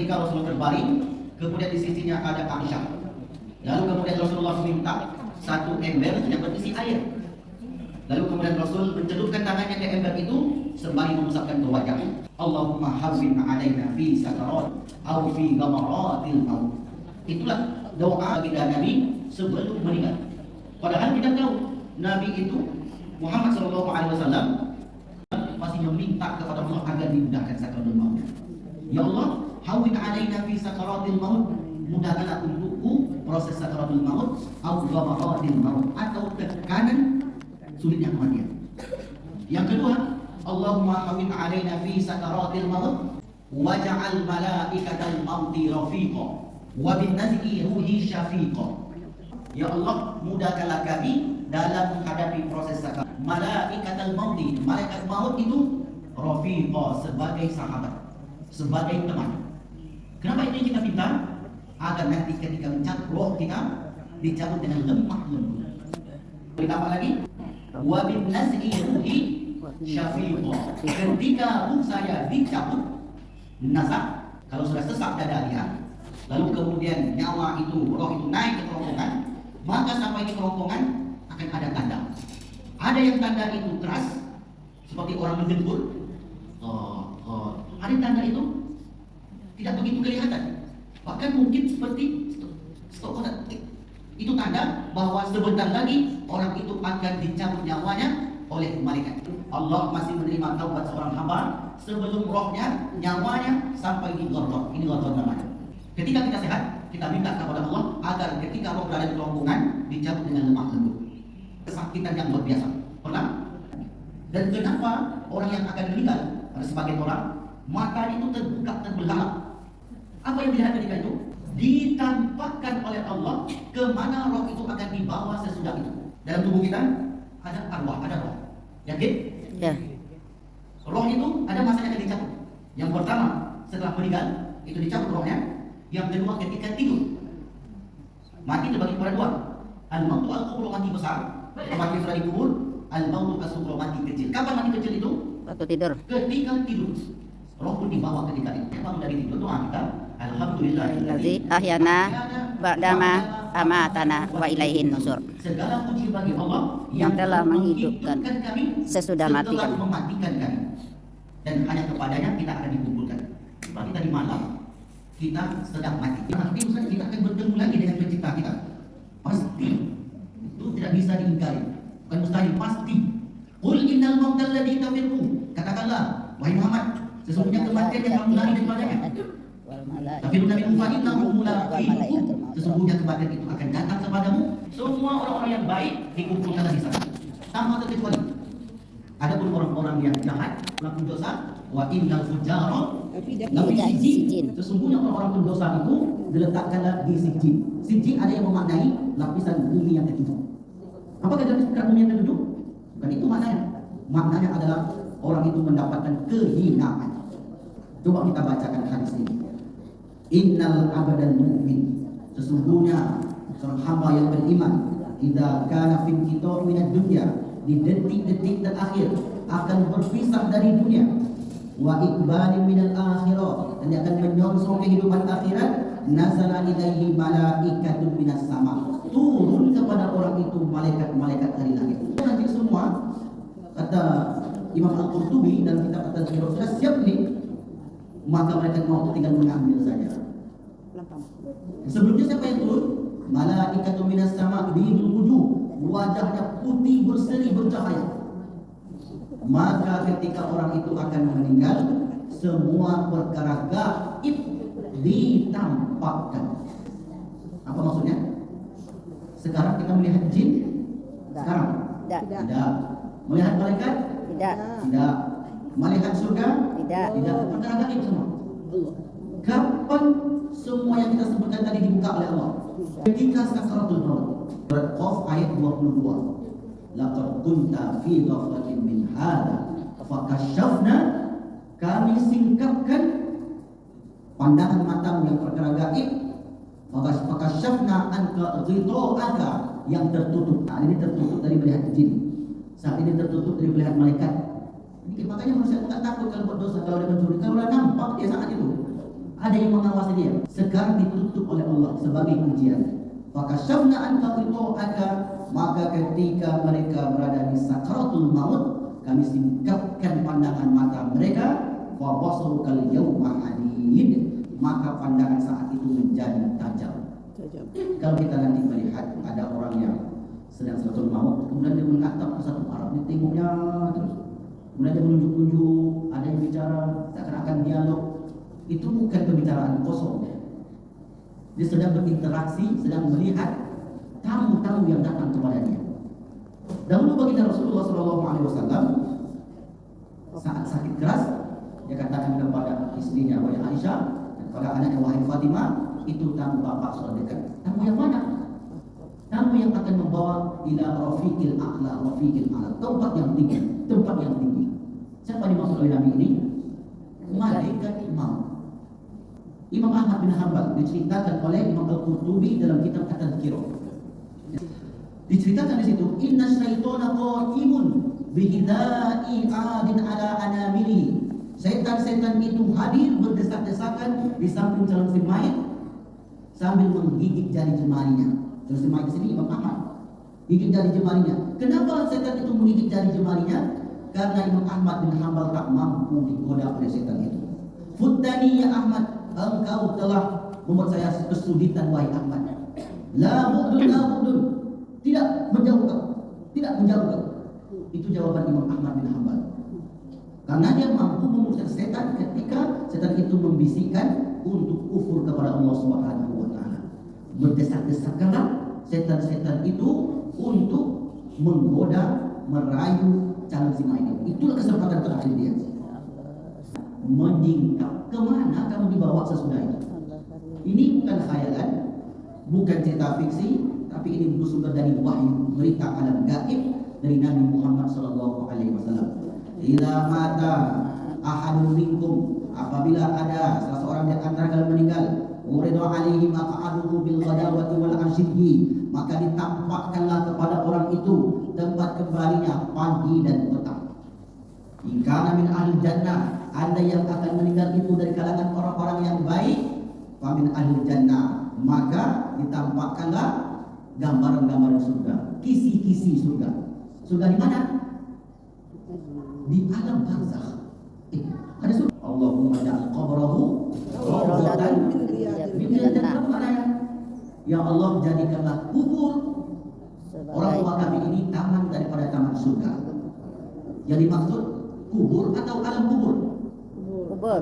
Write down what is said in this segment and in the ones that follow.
ketika Rasulullah terbaring, kemudian di sisinya ada Aisyah. Lalu kemudian Rasulullah minta satu ember yang berisi air. Lalu kemudian Rasul mencelupkan tangannya ke ember itu sembari mengusapkan ke wajah. Allahumma hawwin 'alaina fi sakarat aw fi ghamaratil maut. Itulah doa kita Nabi sebelum meninggal. Padahal kita tahu Nabi itu Muhammad SAW masih meminta kepada Allah agar dimudahkan sakaratul maut. Ya Allah, hawwin 'alaina fi sakaratil maut, mudahkanlah untukku proses sakaratul maut atau ghamaratil maut, atau tekanan sulitnya kematian. Yang kedua, Allahumma hawwin 'alaina fi sakaratil maut waj'al malaikatal mauti rafiqa wa bin naz'i ruhi syafiqa. Ya Allah, mudahkanlah kami dalam menghadapi proses sakarat. Malaikatal mauti, malaikat maut itu rafiqa, sebagai sahabat, sebagai teman. Kenapa ini kita minta? Agar nanti ketika mencabut roh kita dicabut dengan lemah lembut. Ditambah lagi, wa bin naz'i ruhi syafiqa. Ketika ruh saya dicabut, nazak, kalau sudah sesak dada dia, lalu kemudian nyawa itu, roh itu naik ke kerongkongan, maka sampai di kerongkongan akan ada tanda. Ada yang tanda itu keras, seperti orang mendengkur. Ada tanda itu tidak begitu kelihatan, bahkan mungkin seperti stop. Itu tanda bahwa sebentar lagi orang itu akan dicabut nyawanya oleh malaikat. Allah masih menerima taubat seorang hamba sebelum rohnya, nyawanya sampai di ghadab. Ini ghadab namanya. Ketika kita sehat, kita minta kepada Allah agar ketika roh berada di kerongkongan dicabut dengan lemah lembut. Kesakitan yang luar biasa. Pernah? Dan kenapa orang yang akan meninggal, ada sebagian orang mata itu terbuka, terbelalak. Apa yang dilihat ketika itu? Ditampakkan oleh Allah kemana roh itu akan dibawa sesudah itu. Dalam tubuh kita ada arwah, ada roh. Yakin? Ya. Roh itu ada masanya akan dicabut. Yang pertama setelah meninggal itu dicabut rohnya. Yang kedua ketika tidur. Mati terbagi kepada dua. Al-mautu al-kubur, mati besar. Mati sudah dikubur. Al-mautu al-kubur, mati kecil. Kapan mati kecil itu? Waktu tidur. Ketika tidur. Roh pun dibawa ketika itu. Bangun dari tidur, doa kita, alhamdulillahilladzi ahyana ba'dama amatana wa ilaihin nusur. Segala puji bagi Allah yang telah menghidupkan kami sesudah mati kami. Mematikan kami. Dan hanya kepadanya kita akan dikumpulkan. Seperti tadi malam kita sedang mati. Nanti Ustaz, kita akan bertemu lagi dengan pencipta kita. Pasti. Itu tidak bisa diingkari. Bukan mustahil, pasti. Qul innal mautal ladzi tafirun. Katakanlah, wahai Muhammad, sesungguhnya kematian yang kamu lari daripadanya. Tapi Nabi Muhammad mulaqikum, sesungguhnya kematian itu akan datang kepadamu. Semua orang-orang yang baik dikumpulkan di sana, tanpa terkecuali. Adapun orang-orang yang jahat, pelaku dosa, wa innal fujara lafi sijjin. Sesungguhnya orang-orang pendosa itu diletakkanlah di sijjin. Sijjin ada yang memaknai lapisan bumi yang ketujuh. Apakah lapisan bumi yang ketujuh? Bukan itu maknanya. Maknanya adalah orang itu mendapatkan kehinaan. Coba kita bacakan hadis ini. Innal abadal mu'min, sesungguhnya seorang hamba yang beriman, idza kana fi qita' minad dunya, di detik-detik terakhir akan berpisah dari dunia, wa iqbalin minal akhirah, dan dia akan menyongsong kehidupan akhirat, nazala ilaihi malaikatun minas sama, turun kepada orang itu malaikat-malaikat dari langit. Nanti semua, kata Imam Al-Qurtubi dalam kitab At-Tazkirah, sudah siap nih, maka mereka mau tinggal mengambil saja. Sebelumnya siapa yang turun? Malaikatun minas sama, bidul wujuh, wajahnya putih berseri bercahaya. Maka ketika orang itu akan meninggal, semua perkara gaib ditampakkan. Apa maksudnya? Sekarang kita melihat jin? Sekarang? Tidak. Melihat malaikat? Tidak. Melihat surga? Tidak. Perkara gaib semua. Kapan semua yang kita sebutkan tadi dibuka oleh Allah? Ketika sakaratul maut. Surat Qaf ayat 22. Laqad kunta fi ghaflatin min hadza fakashafna, kami singkapkan pandangan matamu yang perkara gaib, fakashafna anka ghita'aka, yang tertutup. Nah, ini tertutup dari melihat jin. Saat ini tertutup dari melihat malaikat. Makanya manusia tidak takut kalau berdosa, kalau dia mencuri, kalau dia nampak dia saat itu. ada yang mengawasi dia. Sekarang ditutup oleh Allah sebagai ujian. Fakashafna anka ghita'aka, maka ketika mereka berada di sakaratul maut, kami singkapkan pandangan mata mereka. Fa basarukal yawma hadid, maka pandangan saat itu menjadi tajam. Kalau kita nanti melihat ada orang yang sedang sakaratul maut, kemudian dia menatap ke satu arah, dia tengoknya terus, kemudian dia menunjuk-nunjuk, ada yang bicara, seakan-akan dialog. Itu bukan pembicaraan kosong. Dia sedang berinteraksi, sedang melihat tamu-tamu yang datang kepadanya. Dahulu baginda Rasulullah SAW saat sakit keras, dia katakan kepada istrinya wahai Aisyah dan kepada anaknya wahai Fatimah, itu tamu bapak sudah dekat. Tamu yang mana? Tamu yang akan membawa ila rafiqil a'la, tempat yang tinggi, tempat yang tinggi. Siapa dimaksud oleh Nabi ini? Malaikat maut. Imam Ahmad bin Hanbal diceritakan oleh Imam Al-Qurtubi dalam kitab At-Tadhkirah. Diceritakan di situ, inna syaitana qa'imun bihidai 'adin ala anamili. Setan-setan itu hadir berdesak-desakan di samping calon si mayit sambil menggigit jari jemarinya. Calon si mayit di sini Imam Ahmad gigit jari jemarinya. Kenapa setan itu menggigit jari jemarinya? Karena Imam Ahmad bin Hanbal tak mampu digoda oleh setan itu. Futtani ya Ahmad, engkau telah membuat saya kesulitan wahai Ahmad. La mu'dun, tidak menjauh kau, tidak menjauh kau. Itu jawaban Imam Ahmad bin Hanbal. Karena dia mampu memusnahkan setan ketika setan itu membisikkan untuk kufur kepada Allah Subhanahu wa taala. Berdesak-desakkanlah setan-setan itu untuk menggoda, merayu calon si mayit. Itulah kesempatan terakhir dia. Menyingkap. Kemana kamu dibawa sesudah itu? Ini bukan khayalan, bukan cerita fiksi, tapi ini bersumber dari wahyu, berita alam gaib dari Nabi Muhammad SAW. Idza mata ahadun minkum, apabila ada salah seorang di antara kalian meninggal, uridu alaihi maq'aduhu bil ghadawati wal ashyi, maka ditampakkanlah kepada orang itu tempat kembalinya pagi dan petang. Jika min ahli jannah, anda yang akan meninggal itu dari kalangan orang-orang yang baik, famin ahli jannah, maka ditampakkanlah gambaran-gambaran surga, kisi-kisi surga. Surga di mana? Di alam barzakh. Ada surga. Allahumma ja'al qabrahu rawdatan min riyadil jannah. Ya Allah, jadikanlah kubur orang tua kami ini taman daripada taman surga. Yang dimaksud kubur atau alam kubur? Kubur.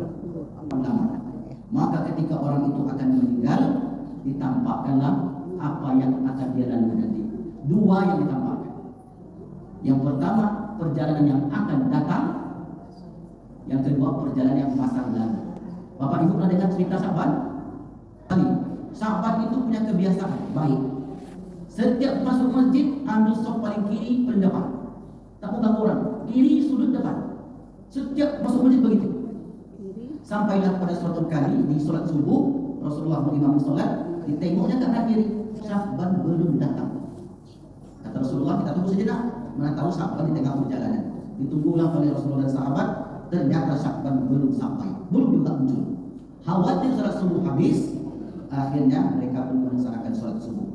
Maka ketika orang itu akan meninggal, ditampakkanlah apa yang akan dia lalui nanti. Dua yang ditampakkan. Yang pertama, perjalanan yang akan datang. Yang kedua, perjalanan yang masa lalu. Bapak Ibu pernah dengar cerita Sa'ban? Sa'ban itu punya kebiasaan baik. Setiap masuk masjid, ambil sop paling kiri paling depan. Tak mau ganggu orang. Kiri sudut depan. Setiap masuk masjid begitu. Sampailah pada suatu kali di solat subuh, Rasulullah mengimami solat, ditengoknya ke arah kiri, Sa'ban belum datang. Kata Rasulullah, kita tunggu sejenak, mana tahu Sa'ban di tengah perjalanan. Ditunggulah oleh Rasulullah dan sahabat, ternyata Sa'ban belum sampai, belum juga muncul. Khawatir solat subuh habis, akhirnya mereka pun melaksanakan solat subuh.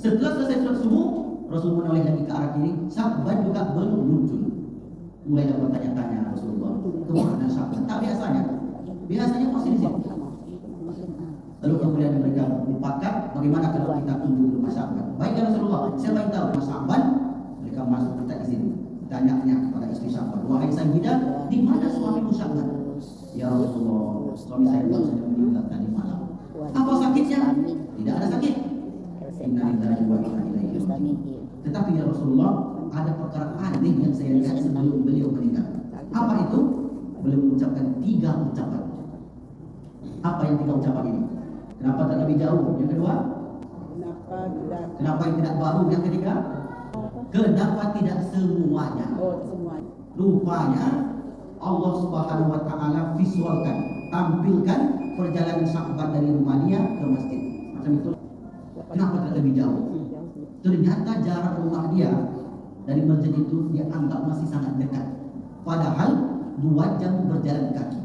Setelah selesai solat subuh, Rasul menoleh lagi ke arah kiri, Sa'ban juga belum muncul. Mulai bertanya-tanya Rasulullah, kemana Sa'ban? Tak biasanya masih di sini. Lalu kemudian mereka berpakat, bagaimana kalau kita tunggu rumah Sa'ban? Baik Rasulullah, siapa yang tahu rumah Sa'ban? Mereka masuk, kita izin. Tanyanya kepada istri Sa'ban, wahai Sayyidah, di mana suamimu Sa'ban? Ya Rasulullah, suami saya baru saja meninggal tadi malam. Apa sakitnya? Tidak ada sakit. Innalillahi wa inna ilaihi raji'un. Tetapi ya Rasulullah, ada perkara aneh yang saya lihat sebelum beliau meninggal. Apa itu? Beliau mengucapkan 3 ucapan. Apa yang 3 ucapan ini? Kenapa tak lebih jauh? Yang kedua? Kenapa yang tidak baru? Yang ketiga? Kenapa tidak semuanya? Rupanya Allah Subhanahu wa taala visualkan, tampilkan perjalanan Sa'ban dari rumah dia ke masjid. Macam itu. Kenapa tidak lebih jauh? Ternyata jarak rumah dia dari masjid itu dia anggap masih sangat dekat. Padahal 2 jam berjalan kaki.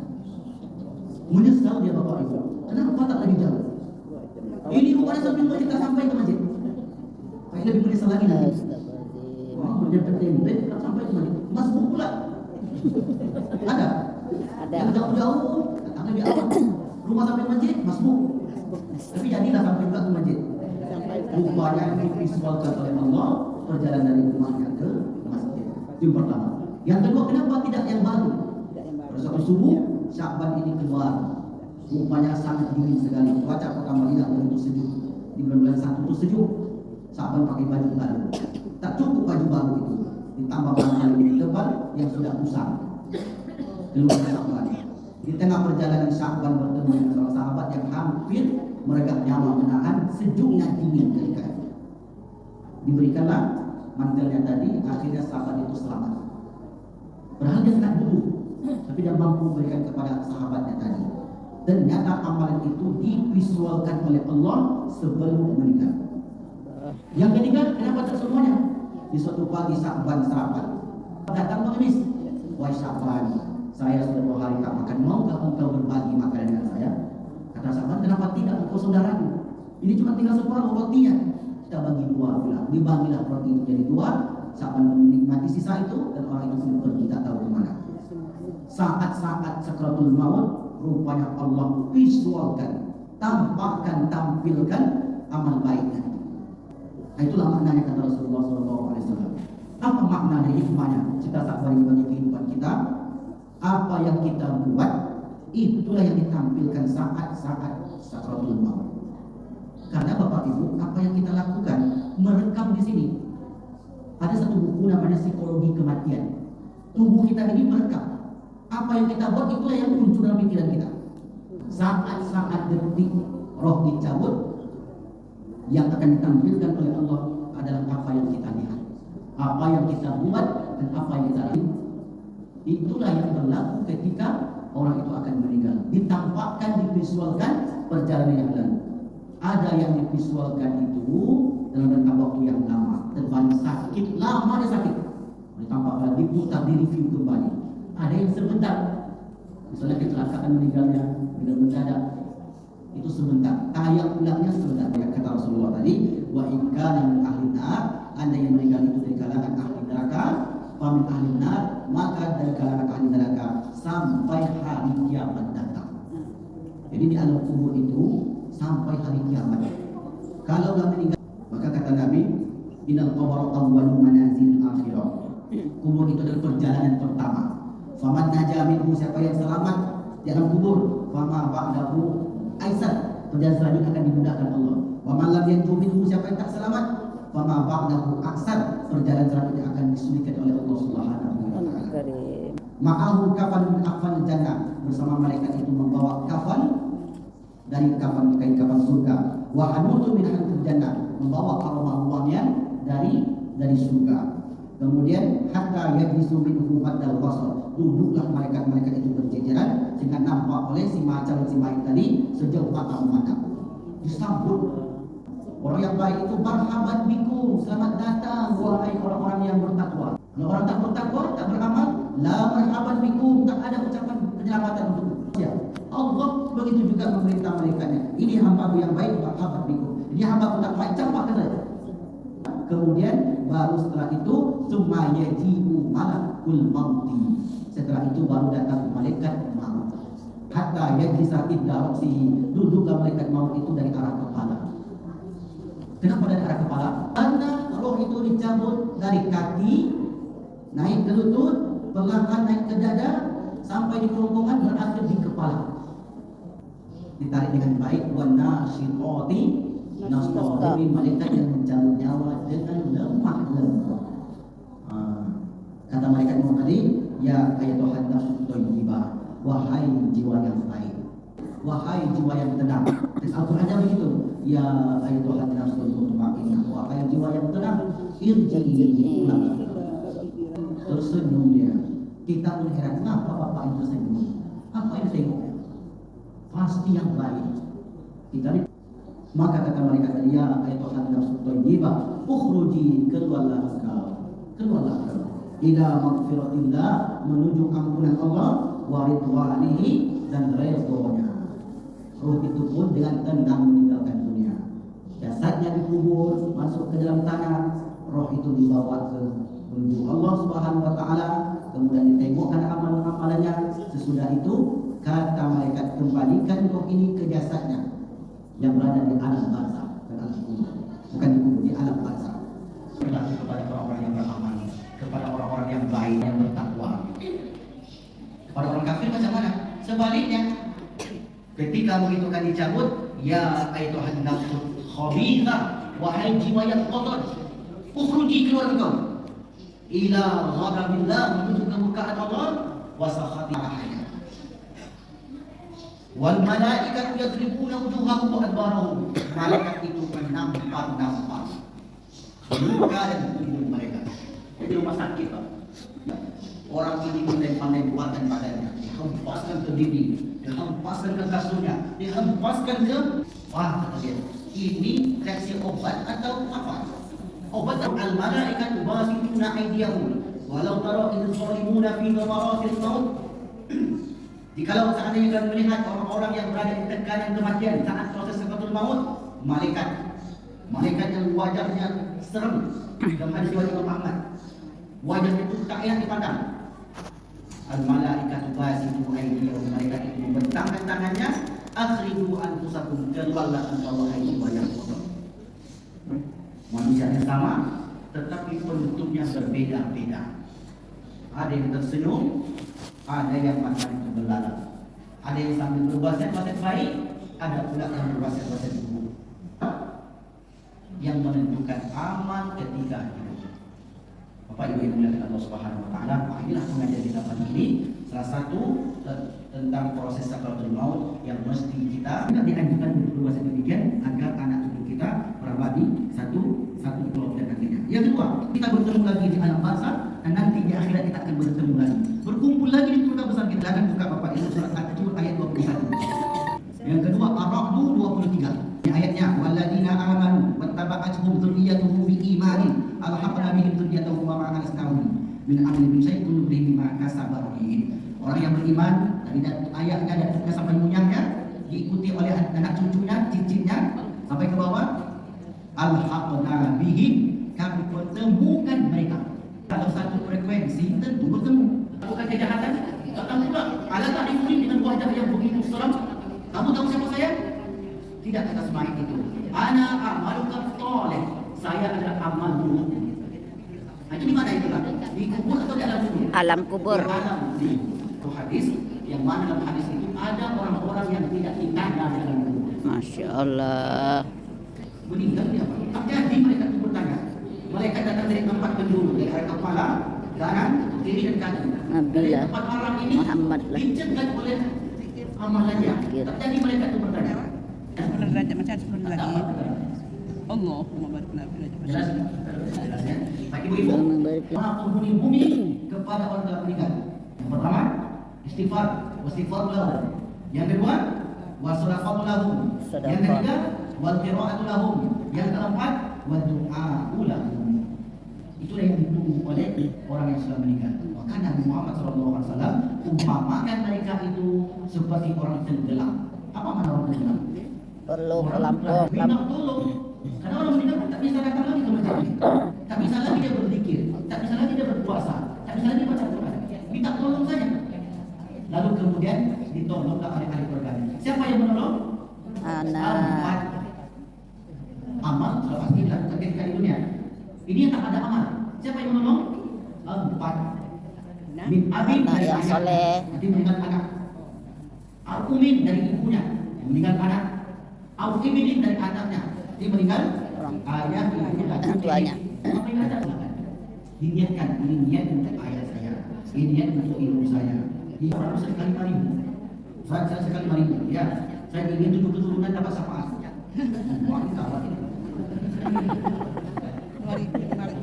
Menyesal dia Bapak Ibu. Kenapa tak lebih jauh? Ini bukan sampai kita sampai ke masjid. Kayak lebih menyesal lagi nanti. Wah, dia tempe tak sampai ke masjid. Masbuk pula. Ada? Ada. Yang jauh-jauh, datang lebih awal. Rumah sampai masjid, masbuk. Tapi jadilah sampai juga ke masjid. Rupanya divisualkan oleh Allah perjalanan dari rumahnya ke masjid. Itu yang pertama. Yang kedua, kenapa tidak yang baru? Pada saat subuh, Sya'ban ini keluar. Rupanya sangat dingin sekali. Cuaca kota Madinah begitu sejuk. Di bulan 1 itu sejuk. Sya'ban pakai baju baru. Tak cukup baju baru itu. Ditambah baju yang lebih tebal yang sudah usang. Keluar Sya'ban. Di tengah perjalanan Sya'ban bertemu dengan seorang sahabat yang hampir meregang nyawa menahan sejuknya dingin ketika itu. Diberikanlah mantelnya tadi, akhirnya sahabat itu selamat. Padahal dia sangat butuh, tapi dia mampu memberikan kepada sahabatnya tadi. Dan nyata amalan itu divisualkan oleh Allah sebelum meninggal. Yang ketiga, kenapa tak semuanya? Di suatu pagi Sya'ban serapat, datang mengemis, wahai Sya'ban, saya sudah 2 hari tak makan, maukah engkau berbagi makanan dengan saya? Kata sahabat, kenapa tidak, engkau saudaraku? Ini cuma tinggal separuh rotinya. Kita bagi 2 pula. Dibagilah roti itu jadi 2. Sahabat menikmati sisa itu dan orang itu pun pergi tak tahu kemana. Saat-saat sakratul maut, rupanya Allah visualkan, tampakkan, tampilkan amal baiknya. Nah, itulah maknanya kata Rasulullah SAW. Apa makna dari hikmahnya? Kita sabar bagi kehidupan kita. Apa yang kita buat, itulah yang ditampilkan saat-saat sakratul maut. Karena Bapak Ibu, apa yang kita lakukan merekam di sini. Ada satu buku namanya Psikologi Kematian. Tubuh kita ini merekam. Apa yang kita buat, itulah yang muncul dalam pikiran kita. Saat-saat detik roh dicabut, yang akan ditampilkan oleh Allah adalah apa yang kita lihat, apa yang kita buat, dan apa yang kita lakukan. Itulah yang berlaku ketika orang itu akan meninggal. Ditampakkan, divisualkan perjalanan yang lalu. Ada yang divisualkan itu dalam rentang waktu yang lama, terbanyak sakit, lama dia sakit. Ditampakkan, diputar, direview kembali. Ada yang sebentar, misalnya kecelakaan meninggalnya dengan mendadak, itu sebentar. Tayang ulangnya sebentar. Yang kata Rasulullah tadi, wa ikana min ahli nar, anda yang meninggal itu dari kalangan ahli neraka, famin ahli nar, maka dari kalangan ahli neraka sampai hari kiamat datang. Jadi di alam kubur itu sampai hari kiamat. Kalau dah meninggal, maka kata Nabi, innal qabra awwalu manazil akhirah. Kubur itu adalah perjalanan pertama. Faman naja minhu, siapa yang selamat di alam kubur, fama ba'dahu aisar, perjalanan selanjutnya akan dimudahkan Allah. Wa man lam yanju minhu, siapa yang tak selamat, fama ba'dahu aksar, perjalanan selanjutnya akan disulitkan oleh Allah Subhanahu wa taala. Ma'ahu kafan min kafan jannah, bersama malaikat itu membawa kafan dari kafan kain kafan surga. Wa hanutu min hanfil jannah, membawa aroma wangian dari surga. Kemudian hatta yajlisu minhu maddal basar, duduklah malaikat-malaikat itu berjejeran sehingga nampak oleh si macam si baik tadi sejauh mata memandang. Disambut orang yang baik itu, marhaban bikum, selamat datang wahai orang-orang yang bertakwa. Kalau orang tak bertakwa, tak beramal, la marhaban bikum, tak ada ucapan penyelamatan untuk dia. Allah begitu juga memerintah malaikatnya, ini hamba yang baik, marhaban bikum. Ini hamba tak baik, campakkan saja. Kemudian baru setelah itu summa yaji'u malakul mauti, setelah itu baru datang malaikat maut. Hatta yajlisa idda ra'sihi, duduklah malaikat maut itu dari arah kepala. Kenapa dari arah kepala? Karena roh itu dicabut dari kaki, naik ke lutut, perlahan naik ke dada, sampai di kerongkongan, berakhir di kepala. Ditarik dengan baik, wa nasyitati nasrani, malaikat yang mencabut nyawa dengan lemah lembut. Kata malaikat Maut tadi, ya ayatuhan nafsu thayyibah, wahai jiwa yang baik, wahai jiwa yang tenang. Al-Qur'annya begitu, ya ayatuhan nafsu mutmainnah, wahai jiwa yang tenang, irji'i, pulang. Tersenyum dia. Kita pun heran, kenapa bapak ini tersenyum? Apa yang tengok? Pasti yang baik. Kita maka kata mereka tadi, ya ayatuhan nafsu thayyibah, ukhruji, keluarlah engkau, keluarlah engkau ila maghfiratillah, menuju ampunan Allah, wa ridwanihi, dan redha-Nya. Ruh itu pun dengan tenang meninggalkan dunia. Jasadnya dikubur, masuk ke dalam tanah, roh itu dibawa ke menuju Allah Subhanahu wa taala, kemudian ditengokkan amalan-amalannya. Sesudah itu kata malaikat, kembalikan roh ini ke jasadnya yang berada di alam barzakh dan alam kubur. Bukan di kubur, di alam barzakh. Berlaku kepada orang-orang yang beramal, kepada orang-orang yang baik, yang bertakwa. Kepada orang kafir macam mana? Sebaliknya, ketika begitu kan dicabut, ya ayyuhan nafsul khabithah, wahai jiwa yang kotor, ukhruji, keluar engkau ila ghadabillah, menuju kemurkaan Allah, wa sakhatihi. Wal malaikatu yadribuna wujuhahum wa adbarahum. Malaikat itu menampar luka dan tubuh mereka. Di rumah sakit, Pak. Orang ini pandai-pandai buatan badannya, dihempaskan ke dinding, dihempaskan ke kasurnya, dihempaskan ke kata dia, ini reaksi obat atau apa? Obat al-malaikatu basituna aydiyahum walau tara idh zalimuna fi ghamaratil maut. Jikalau seandainya kalian melihat orang-orang yang berada di tekanan kematian saat proses sakaratul maut, malaikat yang wajahnya serem, dalam hadis riwayat Imam Ahmad, wajahnya itu tak enak dipandang. Al-malaikatu basitu aydiyahum, malaikat itu membentangkan tangannya, akhriju anfusakum, keluarlah engkau wahai jiwa yang kotor. Manusia yang sama, tetapi bentuknya berbeda-beda. Ada yang tersenyum, ada yang matanya terbelalak, ada yang sambil berwasiat-wasiat baik, ada pula yang berwasiat-wasiat buruk. Yang menentukan amal ketika hidup. Bapak Ibu yang dimuliakan Allah Subhanahu wa taala, inilah pengajian kita pagi ini. Salah satu tentang proses sakaratul maut yang mesti kita dianjurkan untuk berwasiat demikian agar anak cucu kita pribadi satu keluarga nantinya. Yang kedua, kita bertemu lagi di alam barzakh dan nanti di akhirat kita akan bertemu lagi, berkumpul lagi di surga besar kita. Akan buka Bapak Ibu surat At-Tur ayat 21. Yang kedua, Ar-Ra'd 23. Ini ayatnya, walladzina amanu wattaba'atuhum dzurriyyatuhum biimanin alhaqna bihim dzurriyyatahum wa ma alasnahum min amrihim syai'un nubrihim ma kasabu. Orang yang beriman dari ayahnya dan ibunya sampai munyahnya, diikuti oleh anak cucunya, cicitnya sampai ke bawah, alhaqna bihim, kami pertemukan mereka. Kalau satu frekuensi tentu bertemu. Bukan kejahatan, datang pula ala ta'rifuni dengan wajah yang begitu seram. Kamu tahu siapa saya? Tidak, kata Ismail itu. Ana amaluka saleh. Saya adalah amal buruk. Nah, itu di mana itu? Di kubur atau di alam kubur? Alam kubur. Di alam kubur. Itu hadis yang mana dalam hadis itu ada orang-orang yang tidak ditanya dalam kubur. Masya Allah. Meninggal dia apa? Tak jadi mereka itu bertanya. Mereka datang dari tempat penjuru, dari arah kepala, kanan, kiri dan kanan. Dari tempat orang ini dicegat oleh amalannya. Tak jadi mereka itu bertanya. 10 derajat macam 10 lagi. Allahumma barik lana fil Jelas? Jelas ya? Baik ibu-ibu, para penghuni bumi kepada orang telah meninggal. Yang pertama, istighfar lahum. Yang kedua, wasadaqatu lahum. Yang ketiga, wal qira'atu lahum. Yang keempat, wa du'a'u lahum. Itulah yang ditunggu oleh orang yang sudah meninggal. Maka Nabi Muhammad SAW umpamakan mereka itu seperti orang tenggelam. Apa makna orang tenggelam? Perlu minta tolong. Karena orang meninggal tak bisa datang lagi ke masjid, tak bisa lagi dia berzikir, tak bisa lagi dia berpuasa, tak bisa lagi baca Quran. Minta tolong saja. Lalu kemudian ditolonglah oleh ahli keluarga. Siapa yang menolong? Anak. Amal sudah pasti dilakukan ketika di dunia. Ini yang tak ada amal. Siapa yang menolong? 4. Min abin dari yang ayah, soleh. nanti meninggal anak. Al-Umin dari ibunya, yang meninggal anak. Al-Ibnin dari anaknya, dia meninggal ayah, ibunya, orang tuanya. Apa yang ada? Diniatkan, ini niat untuk ayah saya, ini niat untuk ibu saya. Ini orang sekali marimu, saya sekali marimu, ya. Saya ingin tujuh keturunan dapat syafaat. Wah, ini kawat ini.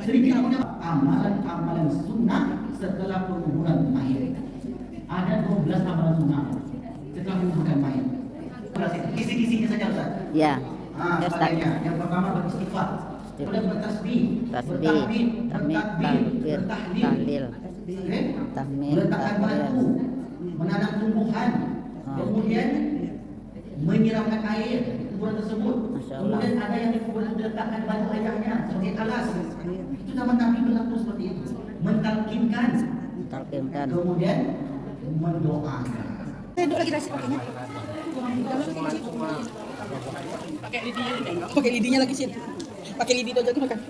Sedikit amalan sunnah setelah penguburan mayit. Ada 12 amalan sunnah setelah penguburan mayit. Kisi-kisinya saja Ustaz. Ya. Sebagainya. Yang pertama beristighfar, kemudian bertasbih, bertahmid, bertahlil, tahmid, meletakkan batu, menanam tumbuhan, Kemudian menyiramkan air di kuburan tersebut. Masya Allah. Kemudian ada yang di kuburan diletakkan batu ayahnya seperti alas. Itu zaman Nabi berlaku seperti itu. Mentalkinkan. Talqinkan. Kemudian mendoakan. Saya duduk lagi nasi pakainya. Pakai lidinya lagi sih. Pakai lidi aja makan.